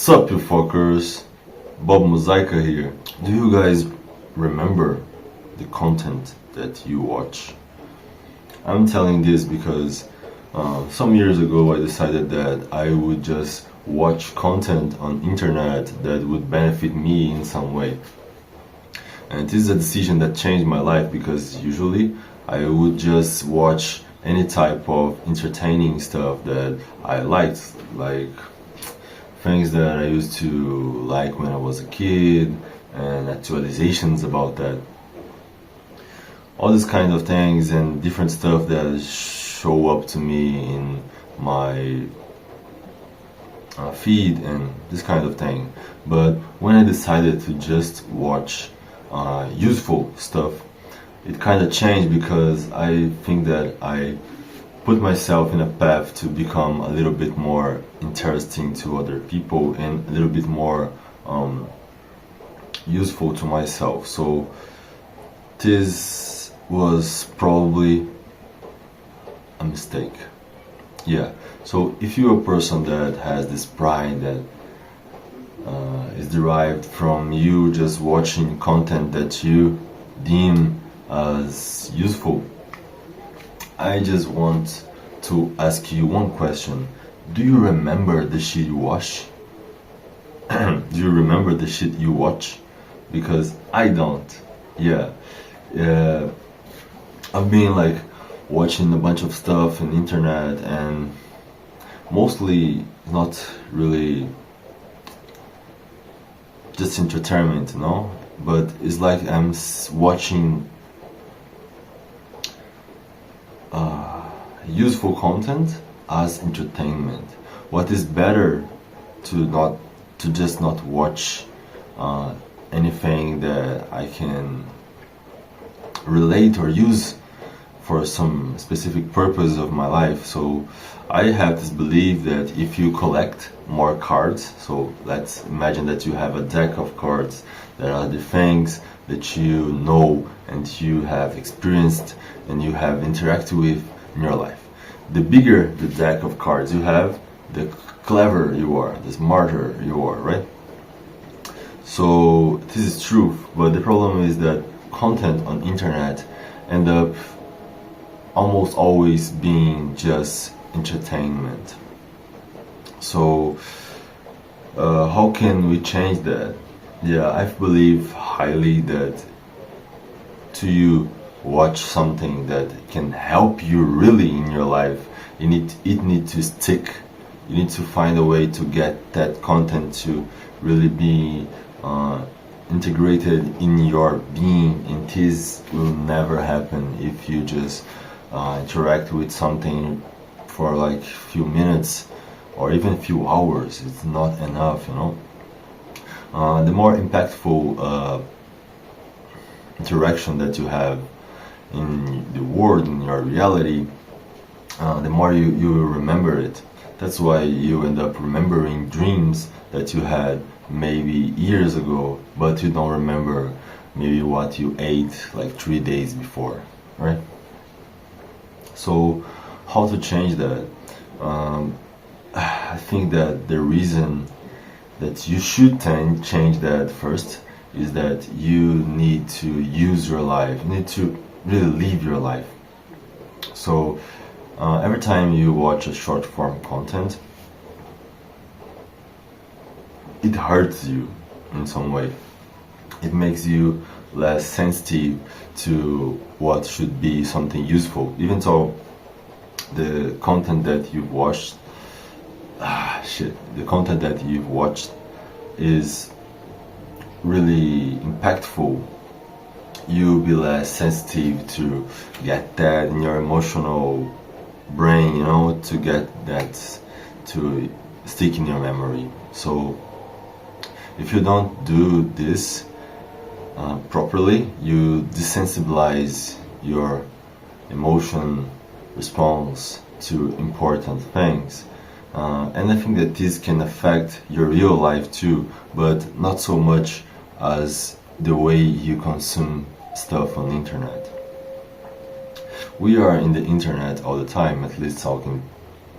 Sup, you fuckers? Bob Mozaika here. Do you guys remember the content that you watch? I'm telling this because some years ago I decided that I would just watch content on internet that would benefit me in some way. And this is a decision that changed my life because usually I would just watch any type of entertaining stuff that I liked, like things that I used to like when I was a kid and actualizations about that. All these kind of things and different stuff that show up to me in my feed and this kind of thing. But when I decided to just watch useful stuff, it kind of changed because I think that I put myself in a path to become a little bit more interesting to other people and a little bit more useful to myself. So this was probably a mistake. Yeah. So if you're a person that has this pride that is derived from you just watching content that you deem as useful, I just want to ask you one question. Do you remember the shit you watch? Do you remember the shit you watch? Because I don't. Yeah. I've been like watching a bunch of stuff on the internet and mostly not really just entertainment, but it's like I'm watching useful content as entertainment. What is better to just not watch anything that I can relate or use for some specific purpose of my life. So I have this belief that if you collect more cards, so let's imagine that you have a deck of cards that are the things that you know and you have experienced and you have interacted with in your life. The bigger the deck of cards you have, the clever you are, the smarter you are, right? So this is true, but the problem is that content on internet end up almost always being just entertainment. So how can we change that? Yeah, I believe highly that to you watch something that can help you really in your life, it need to stick. You need to find a way to get that content to really be integrated in your being, and this will never happen if you just interact with something for like a few minutes or even a few hours. It's not enough, the more impactful interaction that you have in the world, in your reality, the more you will remember it. That's why you end up remembering dreams that you had maybe years ago, but you don't remember maybe what you ate like 3 days before, right? So how to change that? I think that the reason that you should change that first is that you need to use your life. You need to really live your life. So every time you watch a short form content, it hurts you in some way. It makes you less sensitive to what should be something useful, even though the content that you've watched the content that you've watched is really impactful. You'll be less sensitive to get that in your emotional brain, to get that to stick in your memory. So if you don't do this properly, you desensibilize your emotion response to important things. And I think that this can affect your real life too, but not so much as the way you consume stuff on the internet. We are in the internet all the time, at least talking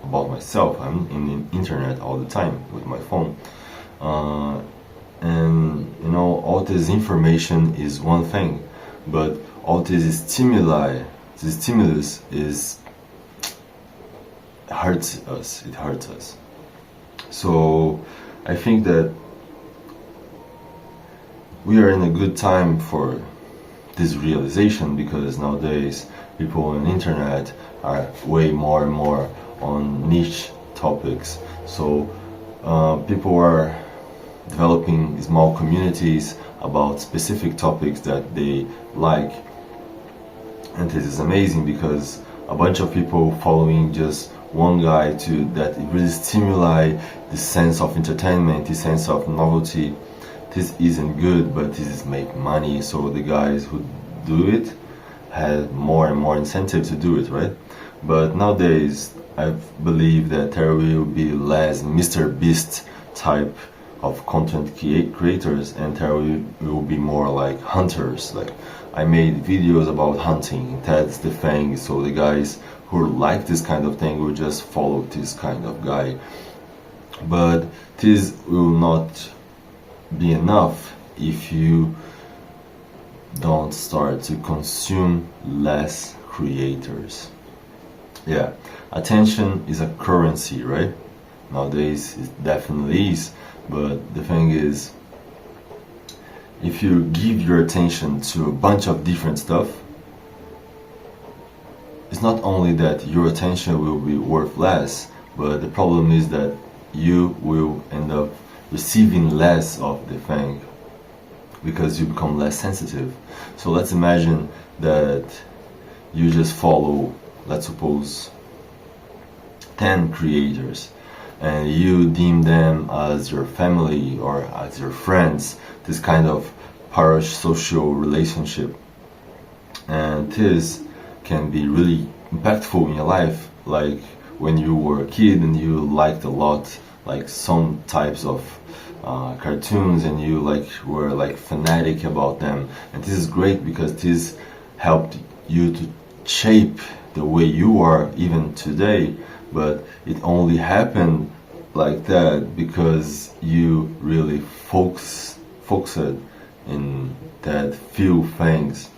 about myself. I'm in the internet all the time with my phone. uh, and you know, all this information is one thing, but all this stimuli, this stimulus is hurts us. It hurts us. So I think that we are in a good time for this realization, because nowadays people on the internet are way more and more on niche topics. So people are developing small communities about specific topics that they like, and this is amazing because a bunch of people following just one guy to that it really stimuli the sense of entertainment, the sense of novelty. This isn't good, but this is make money, so the guys who do it have more and more incentive to do it, right? But nowadays I believe that there will be less Mr. Beast type of content creators, and there will be more like hunters. Like, I made videos about hunting, that's the thing, so the guys who like this kind of thing will just follow this kind of guy. But this will not be enough if you don't start to consume less creators. Yeah, attention is a currency, right? Nowadays it definitely is, but the thing is, if you give your attention to a bunch of different stuff, it's not only that your attention will be worth less, but the problem is that you will end up receiving less of the thing because you become less sensitive. So let's imagine that you just follow, let's suppose, 10 creators, and you deem them as your family or as your friends, this kind of parasocial relationship. And this can be really impactful in your life, like when you were a kid and you liked a lot like some types of cartoons, and you were like fanatic about them, and this is great because this helped you to shape the way you are even today. But it only happened like that because you really focused in that few things.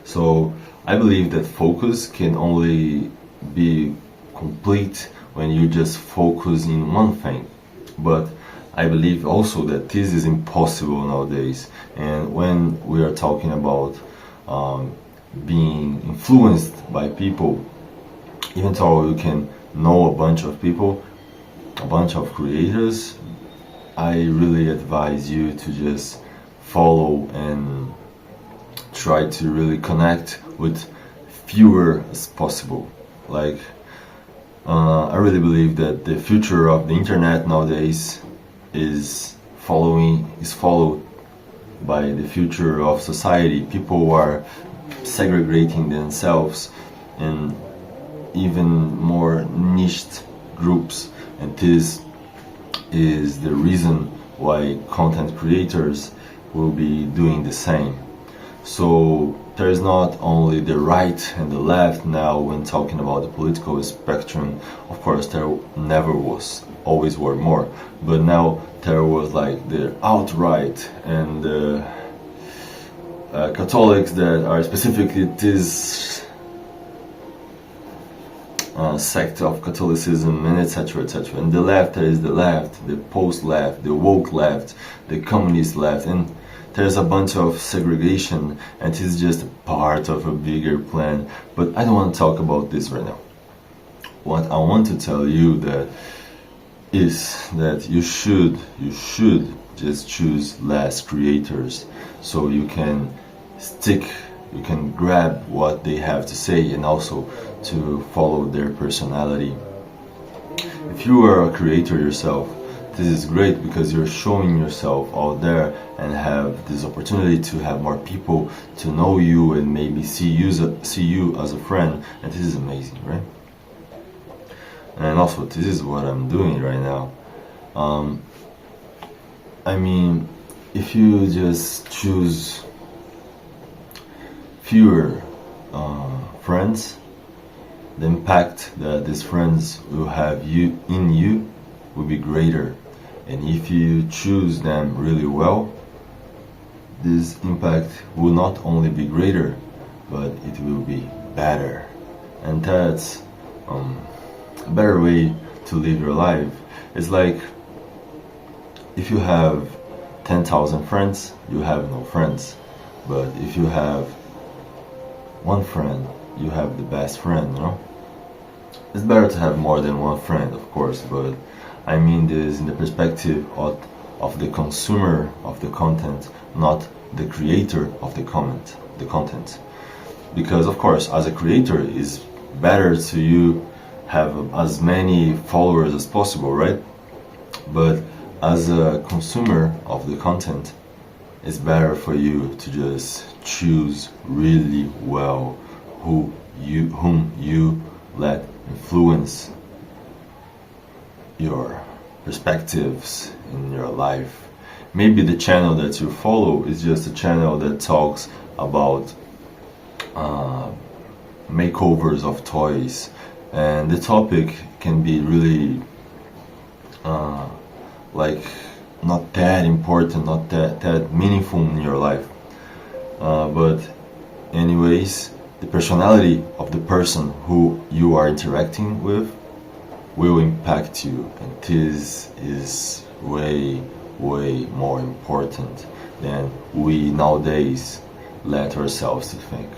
So I believe that focus can only be complete when you just focus in one thing. But I believe also that this is impossible nowadays. And when we are talking about being influenced by people, even though you can know a bunch of people, a bunch of creators, I really advise you to just follow and try to really connect with fewer as possible. Like, I really believe that the future of the internet nowadays is followed by the future of society. People are segregating themselves in even more niched groups, and this is the reason why content creators will be doing the same. So there is not only the right and the left now when talking about the political spectrum. Of course there never was, always were more, but now there was like the alt-right and the Catholics that are specifically this sect of Catholicism, and etc, etc. And the left, there is the left, the post-left, the woke left, the communist left, and there's a bunch of segregation, and it's just a part of a bigger plan. But I don't want to talk about this right now. What I want to tell you that is that you should just choose less creators, so you can you can grab what they have to say and also to follow their personality. If you are a creator yourself, this is great because you're showing yourself out there and have this opportunity to have more people to know you and maybe see you as a friend, and this is amazing, right? And also this is what I'm doing right now. I mean, if you just choose fewer friends, the impact that these friends will have you will be greater. And if you choose them really well, this impact will not only be greater, but it will be better. And that's a better way to live your life. It's like if you have 10,000 friends, you have no friends. But if you have one friend, you have the best friend, you know? It's better to have more than one friend, of course, but I mean this in the perspective of the consumer of the content, not the creator of the content. Because of course, as a creator, it's better to you have as many followers as possible, right? But as a consumer of the content, it's better for you to just choose really well whom you let influence your perspectives in your life. Maybe the channel that you follow is just a channel that talks about makeovers of toys, and the topic can be really like not that important, not that meaningful in your life. But anyways, the personality of the person who you are interacting with will impact you, and this is way more important than we nowadays let ourselves to think.